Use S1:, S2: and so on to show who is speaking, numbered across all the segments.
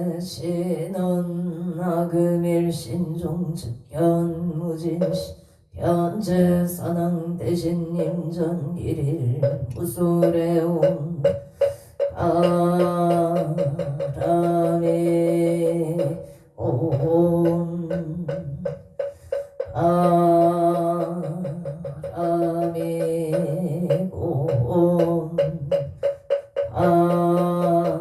S1: 오래시는 아금일신종즉 현무진시 현재 사낭 대신 임전 일일 무술해온 바람이 온 바람이 온 바람이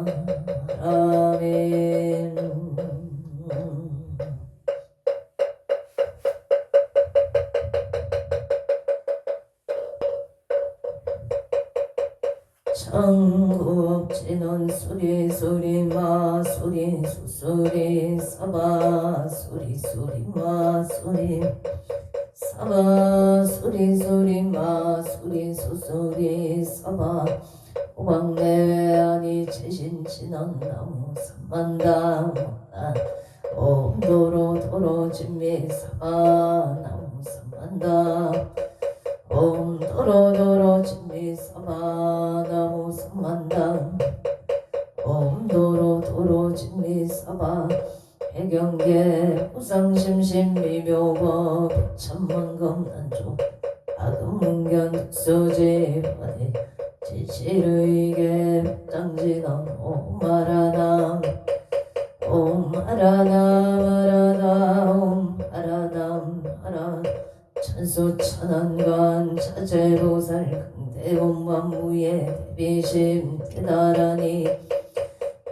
S1: 천국지는 수리 수리 마수리 수수리 사바 수리 수리 마수리 사바 수리 수리 마수리 수수리 사바 오방내외 아니 최신친원 나무 삼만당 옴도로 도로 진미 사바 나무 삼만당 옴도로 도로 진미 사바 나무 삼만당 옴도로 도로 진미 사바 해경계 우상심심 미묘법 천만검난조 아금문견 특수지 화대 지치르이게 장진원 옴아라남 옴아라남 아라남 옴아라남 아라 천수천안관 자재보살 강대원만무예 대비심 대다라니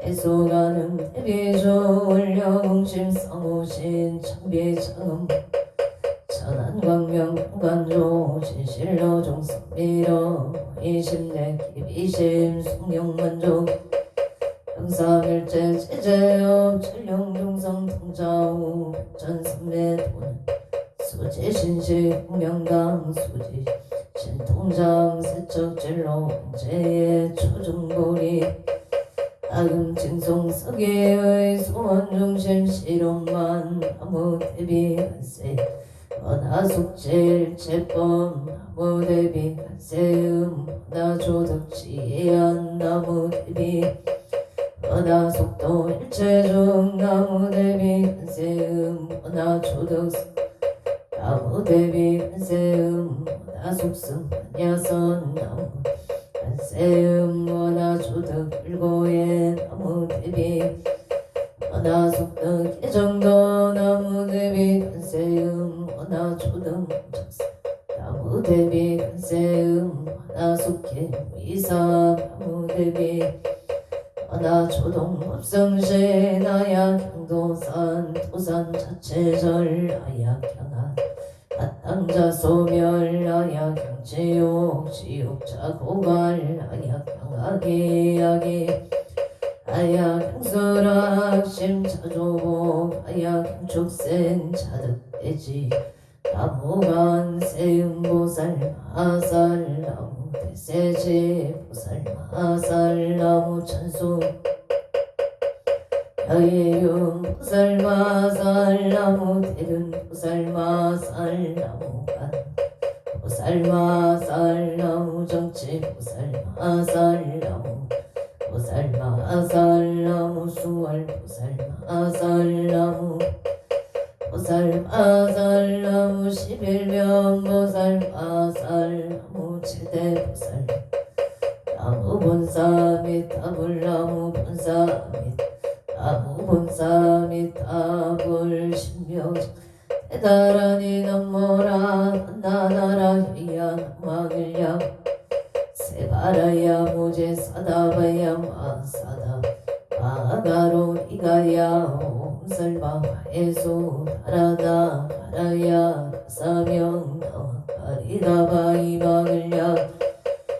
S1: 대소가능 대비조 원령심 성우신 천비창음 천안광명 공간조 진실로 종성미러 이심내 기비심 숙룡만족 병사멸제 제제업 천룡중성 통자우 전선매돈 수지신식 공명당 수지 신통장 세척진로 제의 초중고리 아금증송 서기의 소원중심 실험만 나무대비한세 원하숙질 제법 나무대비한세음 원하조득지혜한 나무대비 원하속도 일체중 나무대비한세음 원하조득 나무대비한세음 원하속승 한야선 나무 한세음 원하조득 불고의 나무대비 원하속득 예정도 나무대비 한세음 원하조득 나무대비 한세음 원하속해 위사 나무대비 원하조동 법성시 나약향도산 도산 자체절 아약향한 땅자 소멸 아약향 지옥 지옥자 고갈 아약향 악이 아약향수락 심차조복 아약향축생 자득대지 나무간 세음보살 마살 나무 대세지 보살 마살 나무 천수 여의륜 보살 마살 나무 대륜 보살 마살 나무간 보살 마살 나무 정치 보살 마살 나무 보살 마살 나무 수월 보살 마살 나무 보살 마살 나무 11면 보살 마살 나무 최대 보살 나무 본사 및 다불나무 본사 및 나무 본사 및 다불 신묘 대다라니 넘모라 나나라 희야 마길야 세바라야 모제 사다바야 마사다 마가로 이가야 옴설바 에소 다라다 가라야 사명 나와 가리다바 이마길야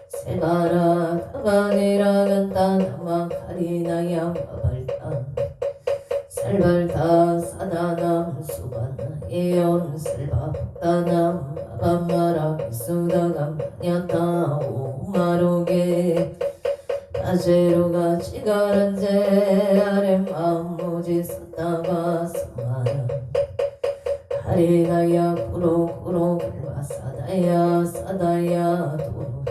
S1: 세바라 타바네라 간다 나마 가리나야 마발탄 살발타 사다남 수반 예언 살바 다남 아밤마라 비수다감 냐타 오마로게 아제로가 지가란제 아렘 암모지 사다바 사마라 하리나야 구로 불마 사다야 사다야 도로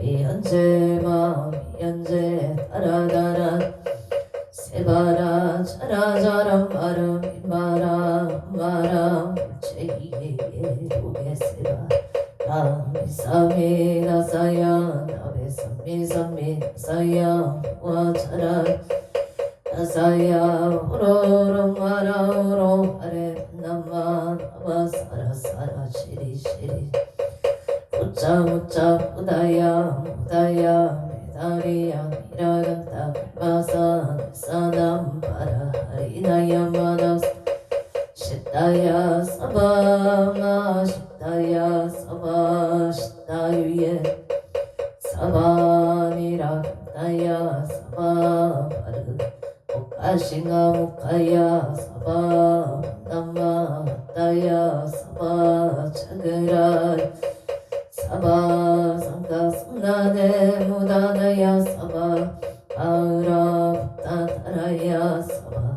S1: 비현지 미연제 미연제 따라다라 세바라 자라자라 마라 마라 마라 물체기에 로게 세바 나미사미 나사야 나베사미 사미 나사야 와자라 나사야 호로로 마라오로 아레 나마 나바사라 사라 시리 시리 무짜 무짜 무다야 무다야 메다리야 미라간타 갈바사 사남바라 하리나야 마나스 시다야 사바마 시다야 사바 시다유예 사바니라 간타야 사바 바르 오카싱아 무카야 사바 남마 다야 사바 차그라 사바 상가 삼나네 무다나야 사바 아우라 부타타라야 사바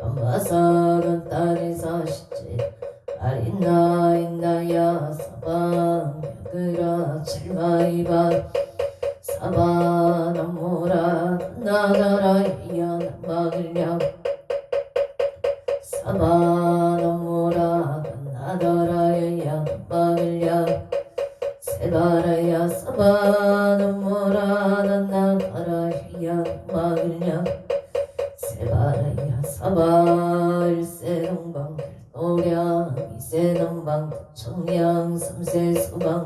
S1: 감바사른 따리사시지 아린나 인나야 사바 야그라 칠마이바 사바 남모라 나다라 이야 남마글량 사바 남모라 나다라 이야 남마글량 세바라야 사바 남모라 나다라 이야 남마글량 세바라야 사바 일세동방 노량 이세남방 청량 삼세수방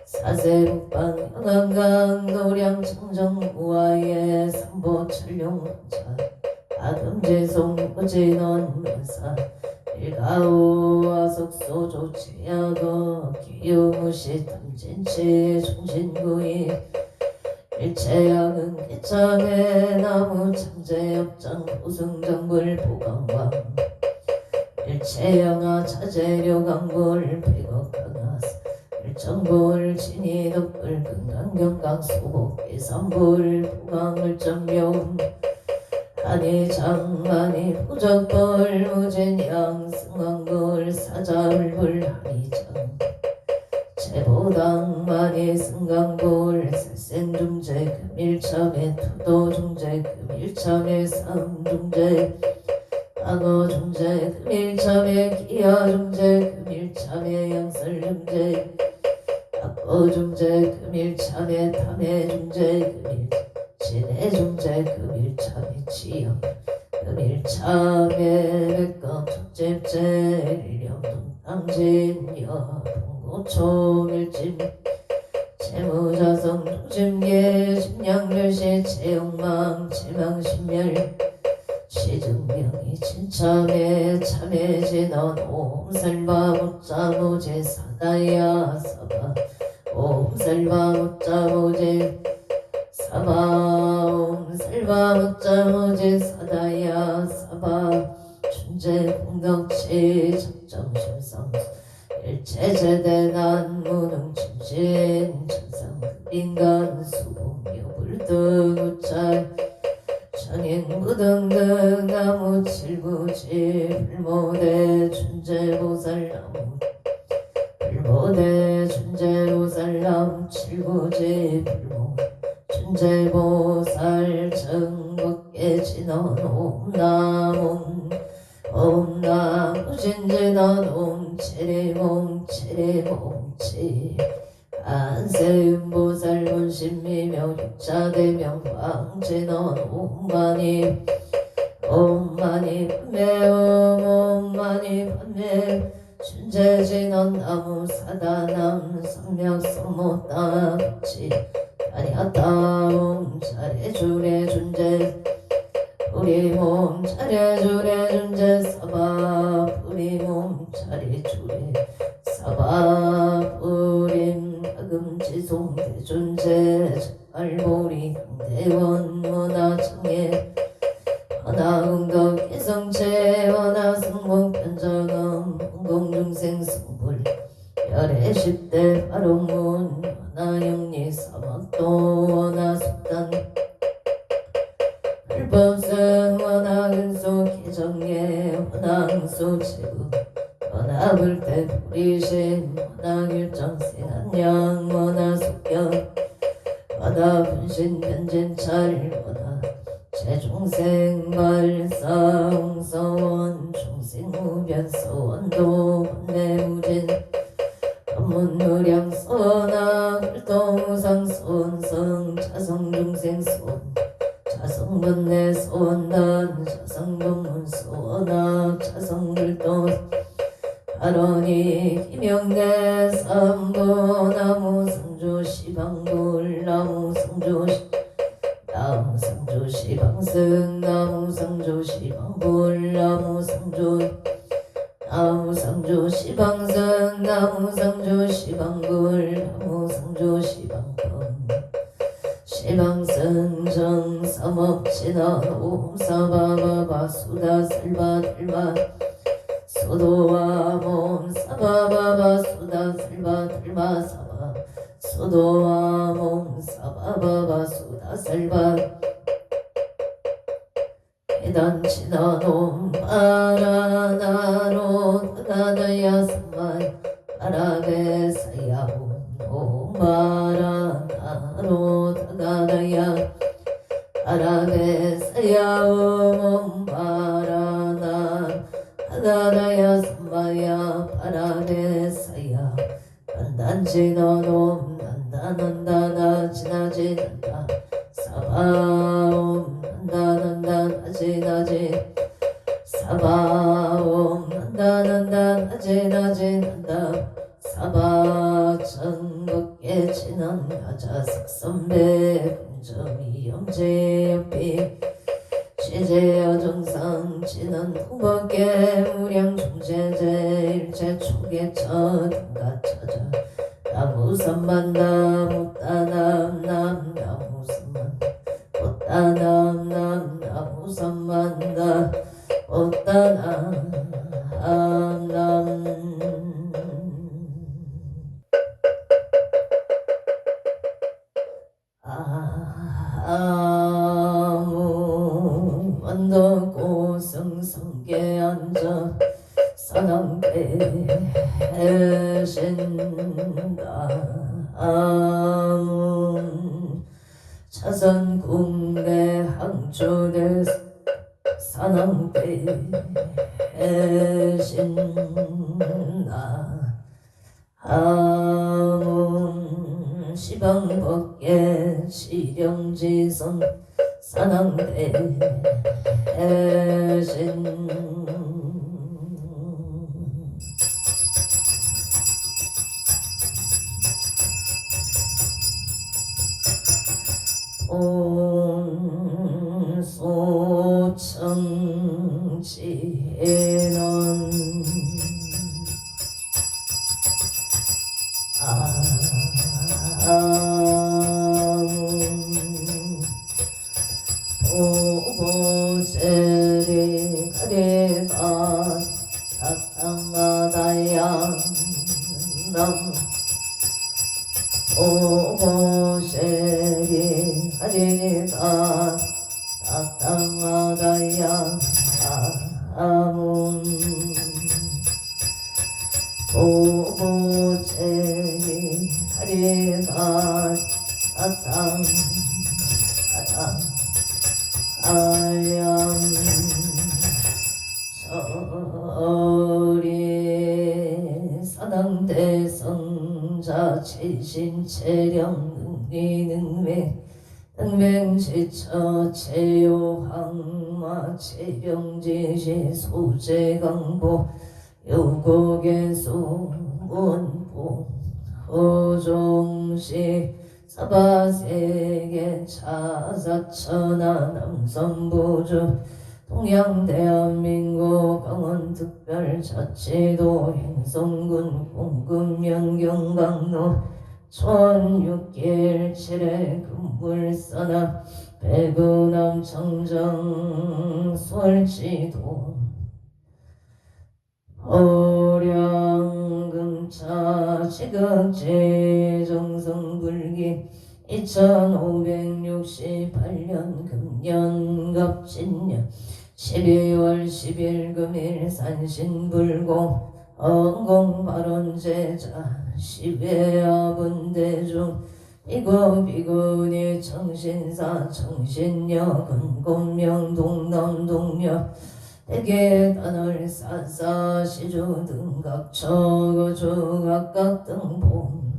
S1: 사세북방 영강강 노량 청정 우아예 삼보철룡자 아금제송 고진원 문사 일가오 아석소조 제야거 기유무시 탐진치 종신구이 일체약은 개창에 나무 창제역장 보승정불 보강왕 일체영아 차재료강불 백억강하스 일정불 진이덕불 금강경강 소곡 예산불 보강을정명 한의장만이 부적불 무진양 승왕불 사자불 한의장 제보당만이 승강불 살센중제 금일참에 투도중제 금일참에 삼중제 방어중제 금일참에 기아중제 금일참에 양설중제 악보중제 금일참에 탐해중제 금일 진해중제 금일참에 치영 금일참에 백검 촉집제 일령동당진여 봉고초밀진 재무자성 중심계 심양멸시 채용망 채망신멸 시증명이 진참에 참해진언 옴살바 못자모제 사다야 사바 옴살바 못자모제 사바 옴살바 못자모제 사다야 사바 춘제 공덕치 적정심성 일체제대난 무능침신 천상인간 수봉묘불등 우찰 천인무등등 나무 칠구지 불모대 춘제보살나무 불모대 춘제보살나무 칠구지 불모 춘제보살 정국계 진원 옴나몬 옴나무 진진원 옴체리몽 체리몽치 안세윤보살 문신미명 육자대명 왕진원 옴마니 옴마니 판매옴 옴마니 판매 춘제진원 나무 사다남 삼명성모따치 아니아따옴 차례주례 준제 우리 몸 차례주례 준제 사바 우리 몸 차례주례 사바 우림 가금지송 대준제 알보리 강대원 문화청에 하나응덕 개성체 하나승복 편정음 공중생 승불 열애 10대 바롱문 하나영리 사막도 하나숙단 불법승 하나근소 개정예 하나응소 제부 하나불대 불이신 하나길정생 안녕 하나숙견 바다 분신 변진찰보다 제중생발사홍서원 중생무변서원도 번뇌무진 법문무량서나 굴동우상서원성 자성중생서원 자성번뇌서원단 자성법문서원학 자성불동 발언이 기명대 삼보나무 성조시방불 나무 성조시방승 나무 성조시방불 나무 성조시방승 나무 성조시방불 나무 성조시방범 시방승정 삼업진원 옴사바바바 수다슬바들바 수도와 몸 사바바바 수다 살바 들바 사바 수도와 몸 사바바바 수다 살바 해단치나 놈 바라나로 다나야 삼만 바라베사야 옴 바라나로 다나야 바라베사야 옴 바라나 나나야 삼마야 바라베사야 난단지너놈 난다난다나 지나지난다 사바옴 난다난다 나지나지 사바옴 난다난다 나지나지난다 사바 천국에 지난 가자 색선배 금점이 영재역비 제제여 정상 지난 후밖에 무량 중제제 일체 초계처 등가처자 나무삼만 나무따남 남 나무삼만 꽃따남 남 나무삼만 나 꽃따남 남 언덕고 성성계 앉아 사당대 해신다 차선궁대 항초대 사당대 해신다 시방법계 시령지선 사당대 해신 온소청지non 보보제리 가리가 사탕마다양 남 보보제리 가리가 사탕마다양 아문 보보제리 가리가 사탕 알람 서리 사당대성자 체신체령 능리능매 능맹지처 체요항마 체병지시 소재강보 요곡의소 문보 호종시 사바세계 차사천하 남선부주 동양대한민국 강원특별자치도 행성군 공급면경강로 촌6길 7회 금불사나 배구남 청정 솔지도 호량금차 지극지 정성불기 2568년 금년 갑진년 12월 10일 금일 산신불공 언공발언제자 시배야분대중 비구니 청신사 청신여 근곤명 동남 동녀 대계단을 사사 시주 등각처 조각각 등봄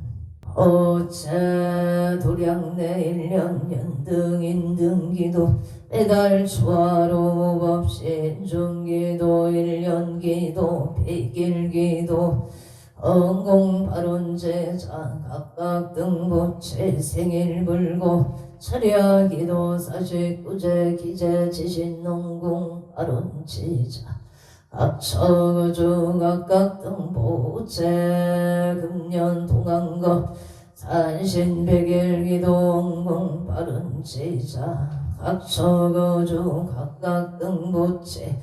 S1: 어체 도량내 일년 연등인 등기도 매달 초하로 법신 중기도 일년기도 백일기도 언공발언제자 각각 등보채 생일불고 철야기도 사식구제 기재 지신농공 발언지자 각처주 각각 등보채 금년 동안거 산신백일기도 언공발언지자 각처거주 각각 등보채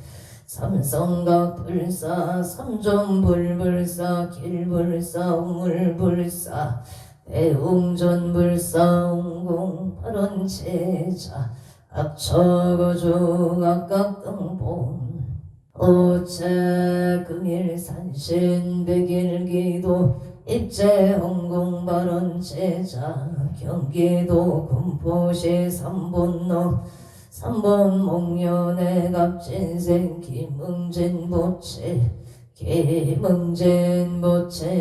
S1: 삼성각 불사 삼존불불사 길불사 우물불사 대웅전불사 웅공팔원제자 각처거주 각각 등본 오체 금일산신 백일기도 입제홍공발원제자 경기도 군포시 삼본로 삼본 목련의 갑진생 김응진보채 김응진보채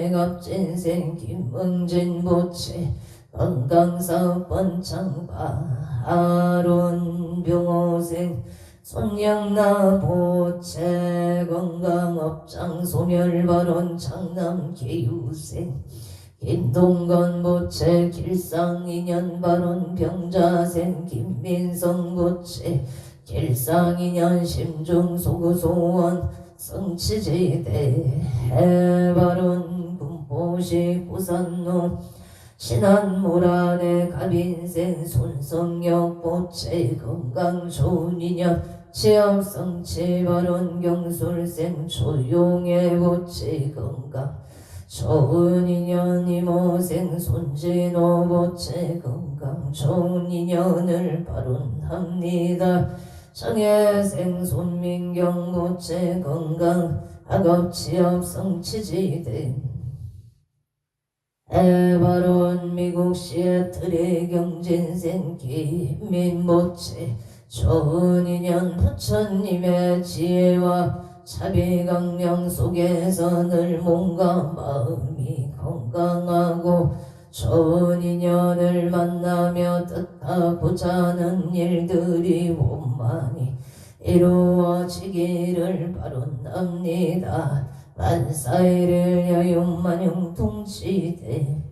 S1: 갑진생 김응진보채 건강사업번 창바론 병호생 손양나보채 건강업장 소멸발원 창남계유생 김동건보채 길상인연발원 병자생 김민성보채 길상인연 심중소구소원 성치지대 해발원 군포시 부산로 신안모란의 갑인생 손성역보채 건강좋은인연 취업성치발원 경술생 조용의 보채 건강 좋은 인연 이모생 손진호보채 건강 좋은 인연을 발언합니다. 정혜생 손민경보채 건강 학업취업 성취지대 해발원 미국시의 트레경진생 김민보채 좋은 인연 부처님의 지혜와 자비강령 속에서 늘 몸과 마음이 건강하고 좋은 인연을 만나며 뜻하고자 하는 일들이 원만히 이루어지기를 바랍니다. 만사일을 여윤만용통치대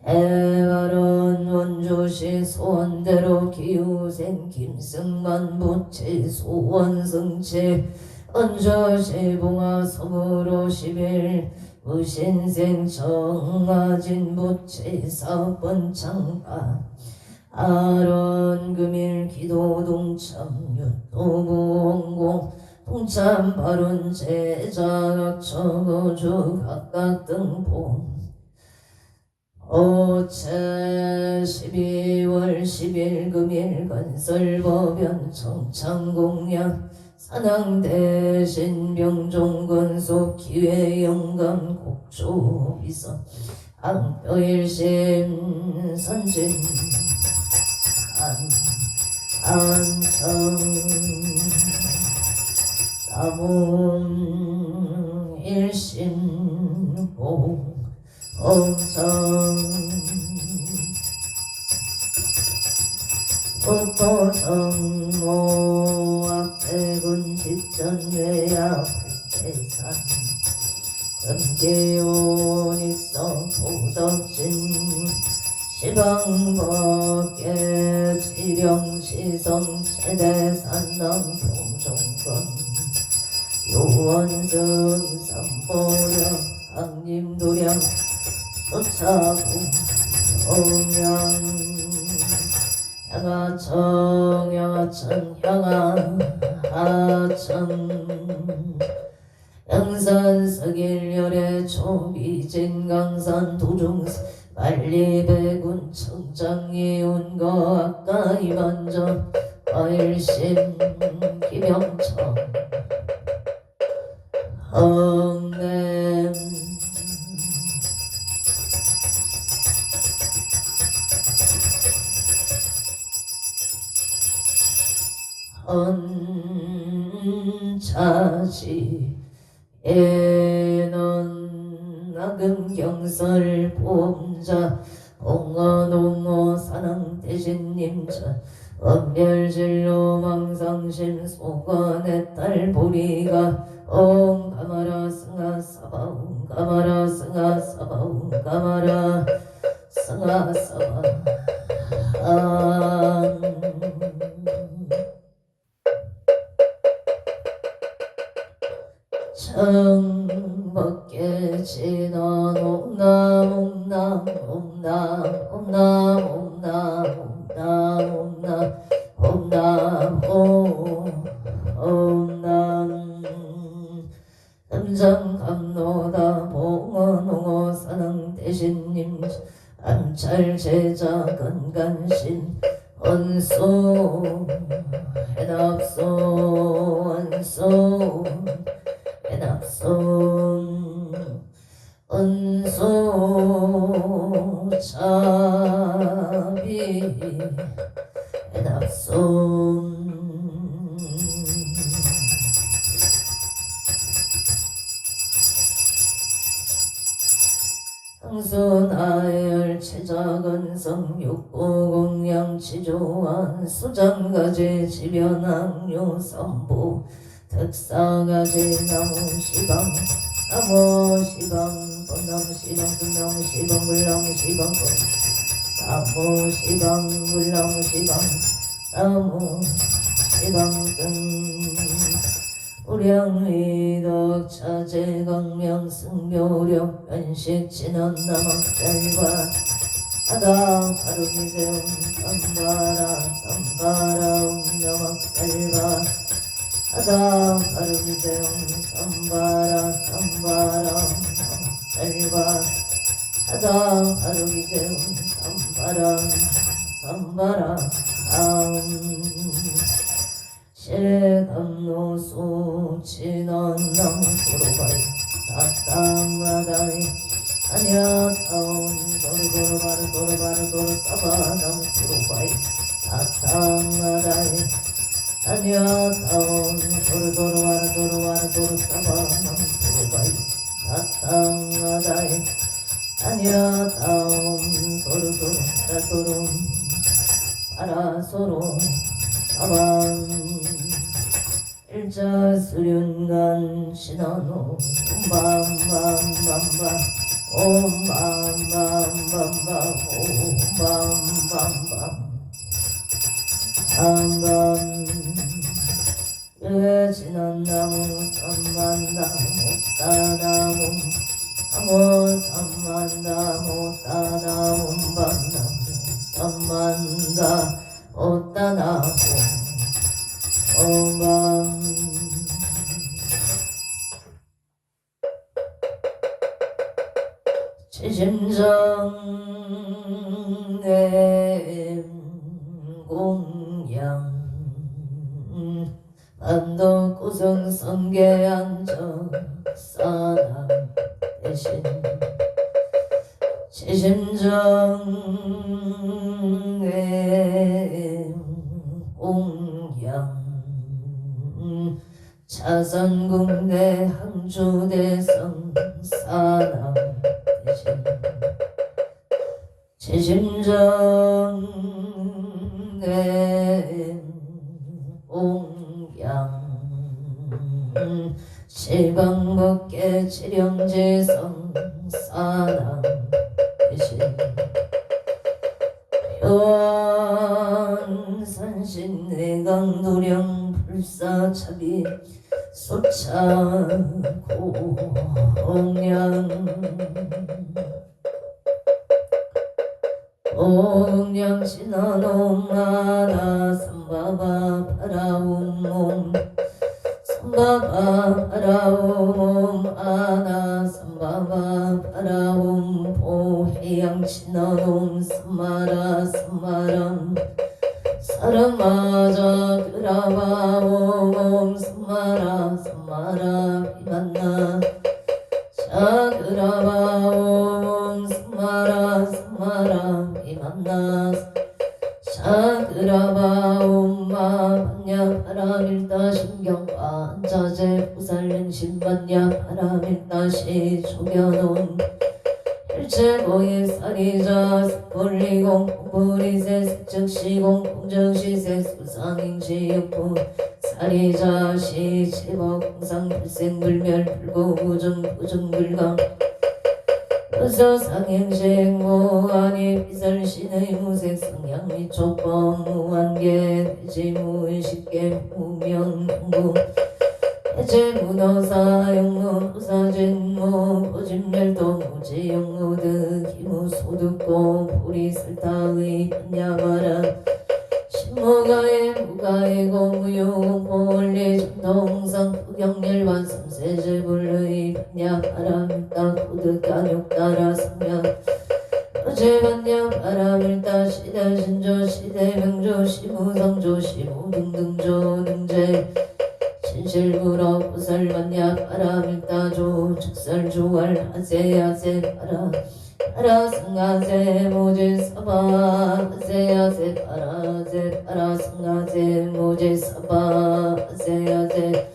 S1: 해발원 원주시 소원대로 기후생 김승만 부채 소원승채 언저시 봉화 서부로 10일 무신생 정아진 부채 사번 창파 아론 금일 기도 동참 유도부원공 동참 발언 제자각 처거주 각각 등본 오체 12월 10일 금일 건설법연 청창공양 산항대신 병종건속 기회영감 곡조비선 안표일심 선진 안청 사본 일심보 엄청 북도성모 악대군 집전외야 백대산 금기온 익성 도덕진 시방법계 지령시성 최대산남 병종건 요원승 삼보령 강림도량 소차고 동양 양하청 양하천 양하하천 양산석일열의 초비진 강산 도중사 만리배군 청장이 온거 아까이 먼저 과일심 기병청 엉냄 헌차지 예는 나금경설 보험자 봉헌옹호 사랑대신님자 엄멸진로 망상심 소관의 딸 보리가 옴 가마라 승하 사바 옴 가마라 승하 사바 옴 가마라 승하 사바 청밖에 지난 옴남 옴남 옴남 옴남 옴남 옴남 옴남 옴남 남장감노다 봉헌옹호 사랑대신님 암찰제자 건간신 언소 해납소 언소 해납소 언소 차비 해납소 항소나열 체자건성 육보공양 치조한 수장가제 지변항요 삼보 특사가제 나무시방 나무시방 번나무시방 분나무시방 물나무시방 나무시방 물나무시방 나무시방 등 우량의덕 차제광명 승묘력 연식 진원남학살과 아가 바루기세움 쌈바라 음남학살과 아가 바루기세움 쌈바라 음남학살과 아가 바루기세움 쌈바라 실감노수 진원남 도로바이 나땅마다이 아냐타온 도로도로바르 도로바르 도로사바남 도로바이 나땅마다이 아냐타온 도로도로바르 도로바르 도로사바남 도로바이 나땅마다이 아냐타온 도로도로바르 도로 아라소로 사방 일자수륜간 신원호 옴밤밤밤밤 옴밤밤밤밤 옴밤밤밤 밤밤 지난나무 삼만나무 따나무 나무 삼만나무 따나무 밤나무 삼만다 오따나무 옴밤 지심정내 공양 반도 구성성계 안정 사남 대신 지심정내 공양 차선국내 항주대성 사남 대신 제심정내 공양 실방법계 지령지성 사남 대신 표안산신 내강도령 불사차비 소차공양 공양 신화놈마나 삼바바 파라움몸 삼바바 파라움몸 아나 삼바바 파라움 보해양 신화놈 삼마라 삼마람 사람마자 그라바옴 삼마라 삼마라 비만나 샤그라바옴 삼마라 삼마라 비만나 사그라바 옴마 반야 바라밀다 신경과 자제 부살능 신반야 바라밀다시 조견온 일체고의 사리자 스폴리공 공부리세 색즉시공 공정시세 수상인지육부 사리자 시치법 공상 불생불멸 불고부정 부정불강 의서상행식 무한이 비설신의 무색성향 미촉법 무한계 대지무의식계 무명무 해제문어사 영무 부사진무 고진멸도 무지영무드 기무소득고 보리설타의 반야바라 신무가의 무가의고 무용пол리 정동상 부경열반 삼세제불의 반야바라밀다 고득간욕따라 성명 어제반야 바라밀다 시대신조 시대명조 시무성조 시무등등조 등재 신실부러 부설반야 바라밀다조 즉설조월 하세야세 바라 바라승하세 모질사바 하세야세 바라세 바라승하세 모질사바 하세야세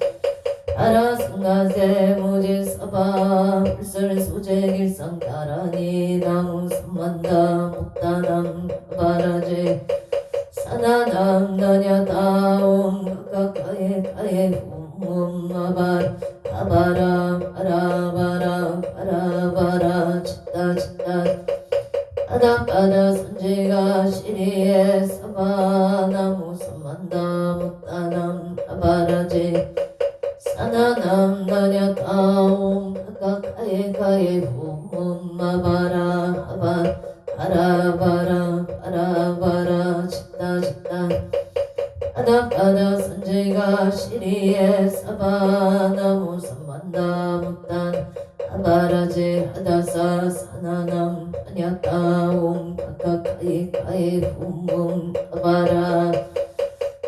S1: 바라승하세 모질사바 불설소재길상 따라니 나무 삼만다 목다남 바라제 사나남 나냐다옴 가까이 가에 홈마발 아바라 바라바라 바라바라 치따 치따 바다바다 선지가 시리에 사바나무 삼만다 못다남 아바라제 사나남 나냐다옴 가까이 가에 홈마바라 아바 바라바라 바라바라 치따 치따 바다바다 선지가 시리에 사바나무 삼만다 못단 아바라제 하다사 사나남 아냐따옴 가까이 가에 홈 아바라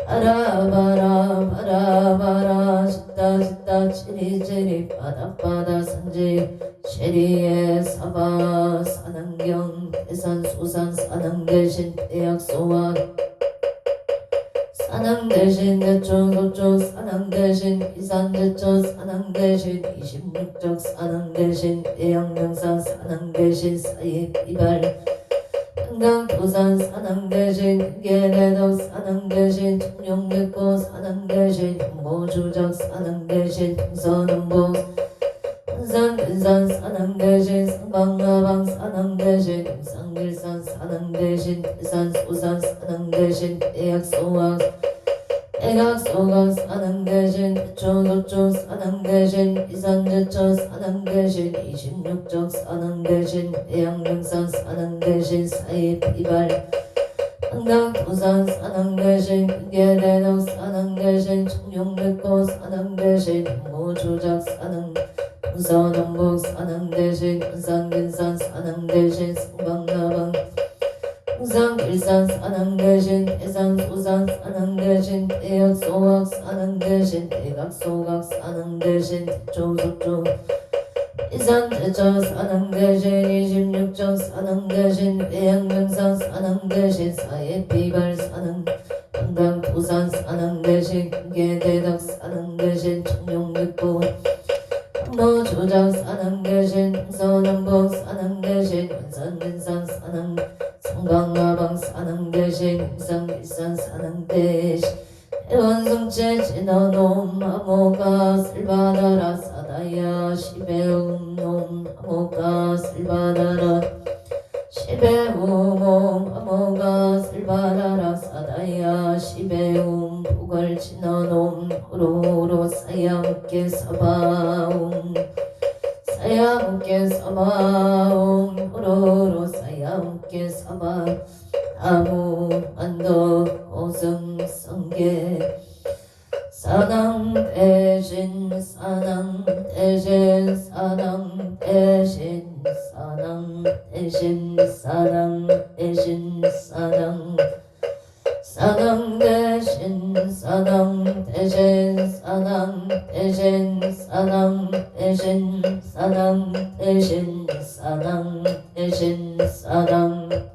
S1: 바라바라 바라바라 치따 치따 치리치리 바다바다 선지 시리에 사바 산안경 대산 소산 산항 대신 대약소와 산항 대신 대초 소초 산항 대신 이산 대초 산항 대신 26적 산항 대신 대양명산 산항 대신 사이 비발 한강도산 산항 대신 계대도 산항 대신 청룡백보 산항 대신 홍보주적 산항 대신 동서남북 한산 근산 산항 대신 상방나방 산항 대신 동상길산 산항 대신 대산 소산 산항 대신 대약소학 대각소각 산항 대신 대초도초 산항 대신 이산제초 산항 대신 26적 산항 대신 대양명산 산항 대신 사이비발 한강도산 산항 대신 계대도 산항 대신 청룡백보 산항 대신 홍보조작 산항 동서남북 산항 대신 한산근산 산항 대신 상방나방 동상길산 산항 대신 대산 소산 산항 대신 대역소각 산항 대신 대각소각 산항 대신 대초소초 이산 대처 산항 대신 26적 산항 대신 대양명산 산항 대신 사예비발 산항 한강도산 산항 대신 금계대덕 산항 대신 청룡백보 홍보조작 산항 대신 동서남북 산항 대신 원산근산 산항 상방나방 산항 대신 홍상길산 산항 대신 대원성체 진화놈 암호가 쓸바다라 사다야 시배움놈 암호가 쓸바다라 시배움몸 암호가 쓸바다라 사다야 시배움 보걸 진화놈 호로로 사야묵게 사바움 사야묵게 사바움 호로로 사야묵게 사바 아무 안도 고승성계 사낭 대신 사낭 대신 사낭 대신 사낭 대신 사낭 대신 사낭 사낭 대신 사낭 대신 사낭 대신 사낭 대신 사낭 대신 사낭 대신 사낭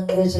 S1: Sanan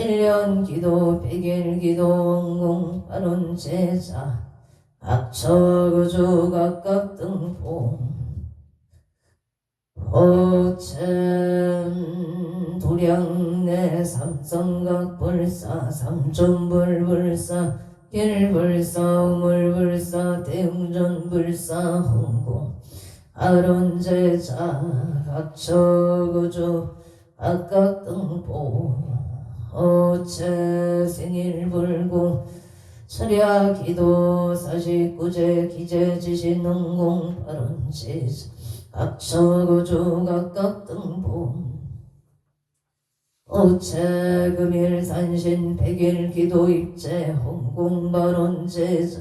S1: 일년 기도 백일 기도 원공 바른 제자 악처구주 각각 등포 호천 도량내 삼성각 불사 삼천불불사 길불사 우물불사 대웅전불사 홍공 아론제자 각처구주 각각 등포 호체 생일불고 철야기도 사십구제 기재지신 능공 발언제자 각처구주 각각 등보 오체 금일 산신 백일 기도 입제 홍공 발언제자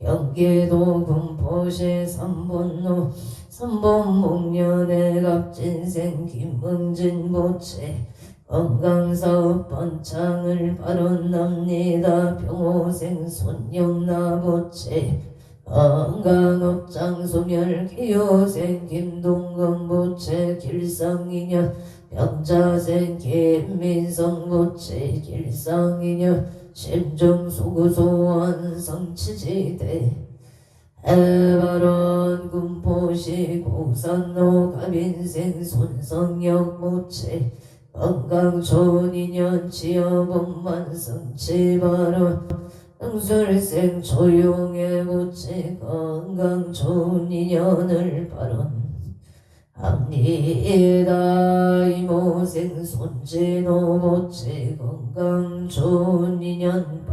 S1: 영계도 금포시 삼본노 삼본목련의 갑진생 김응진 보채 건강사업 번창을 발언합니다. 병호생 손영나보채 건강업장 소멸 기호생 김동건보채 길상이녀 병자생 김민성보채 길상이녀 심정소구소원 성치지대 해발원 군포시 고산로 가빈생 손성역 모채 건강 좋은 인연 지어본만 성치바로 응술생 조용해 보채 건강 좋은 인연을 발언합니다. 이모생 손진호 보채 건강 좋은 인연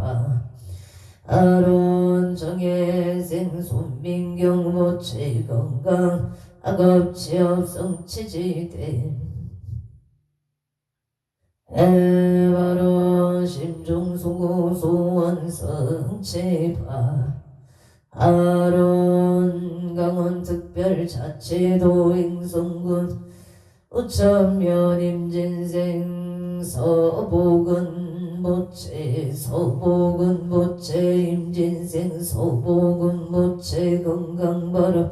S1: 아론 정혜생 손민경 보채 건강 악업지업 성치지대 해바로 심중소고 소원성체바 아론 강원특별자치도 행성군 우천면 임진생 서복은 보채 서복은 보채 임진생 서복은 보채 건강바로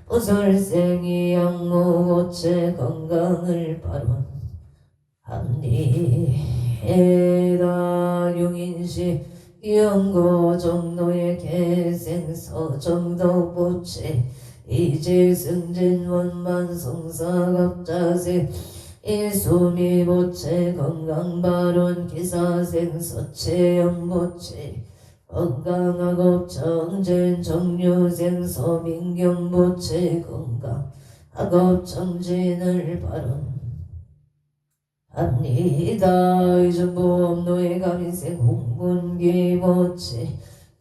S1: 보설생이 양모 보채 건강을 바로 합리해다 용인시 영고 정로의 개생 서정덕 보채 이제 승진 원만 성사갑자세 이수미 보채 건강발원 기사생 서채영 보채 건강학업 정진 정류생 서민경 보채 건강학업 정진을 발언 합니다. 이정보업노예 가민생 홍문기 보채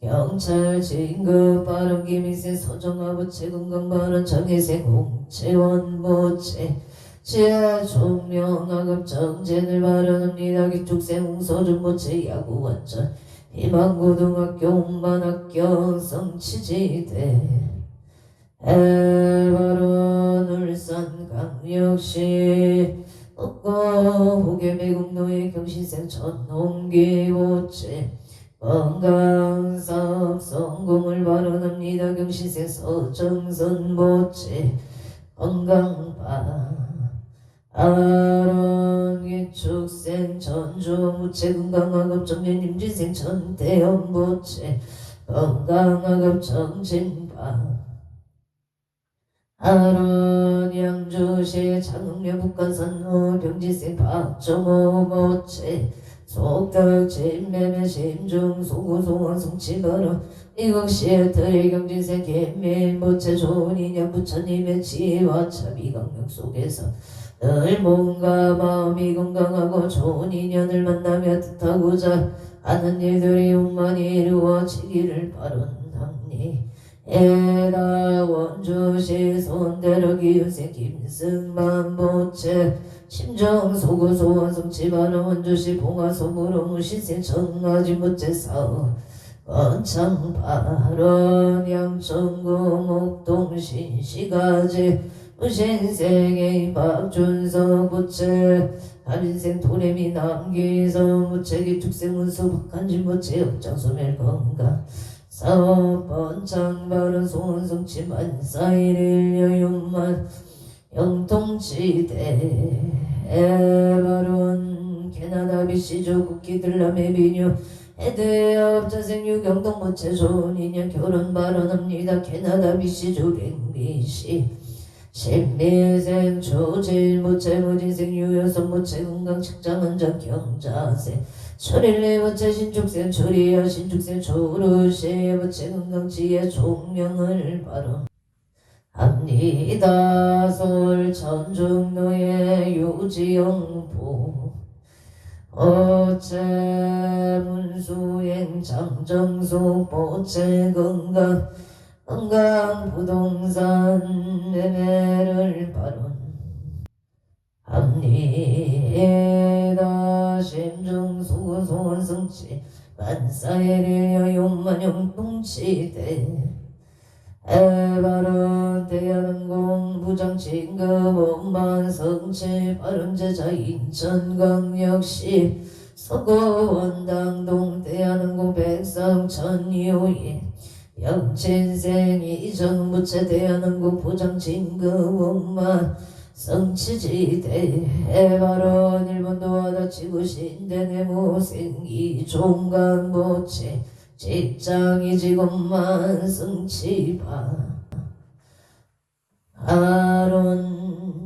S1: 경찰 진급 발언 기민생 서정아보채 건강발언 정혜생 홍채원 보채 지하종명학업 정진을 발언합니다. 기축생 홍서준 보채 야구원전 희망고등학교 홍반학교 성치지대 해발언 울산광역시 옥고 호계매국노예 경신생 전홍기 보채 건강사업 성공을 발언합니다. 경신생 서정선 보채 건강바 아론 기축생 전주무채 건강학업 정년 임진생 전태현 보채 건강학업 정진바 아론 양주시 장흥면 북한산로 병지생 박정호 보채 속덕 진매매 심중 소구소원 성치바로 이국시에 터리 경진생 개밀 보채 좋은 인연 부처님의 지혜와 참이 강력 속에서 늘 몸과 마음이 건강하고 좋은 인연을 만나며 뜻하고자 하는 일들이 용만히 이루어지기를 바란합니다. 에다 원주시 손대로 기유생 김승만 보채 심정소구소원 성치바로 원주시 봉화소무로 무신생 청아지 보채 사업 원창발언 양천구 목동 신시가지 무신생의 박준성 보채 한인생 도레미 남기성 보채 기축생 문수 박한진 보채 역장소멸 건강 사업 번창발언 소원성치 만사일일 여윤만 영통지대 발언 캐나다 비시조 국기들남의 비뉴 헤드업 자생유 경동 모체존이냐 결혼 발언합니다. 캐나다 비시조 랭비시 실미생 초질 모체 무진생 유여성 모체 건강 측장은장 경자세 초릴리 모체 신축생 초리여 신축생 초르시 모체 건강지혜 총명을 발언 합니다. 서울 천중로의 유지영보 어체 문수행 장정소 보체 건강 부동산 매매를 발언합니다. 심정수 소원성치 만사에리여 용만용 동치대 발언 대한항공 부장진급 원만 성체 발언제자 인천광역시 서구원당동 대한항공 백성천 이호에 영친생 이정부채 대한항공 부장진급 원만 성치지대 발언 일본도 와다치고 신대내모생 이종강보채 직장이 직원만 성치바 아론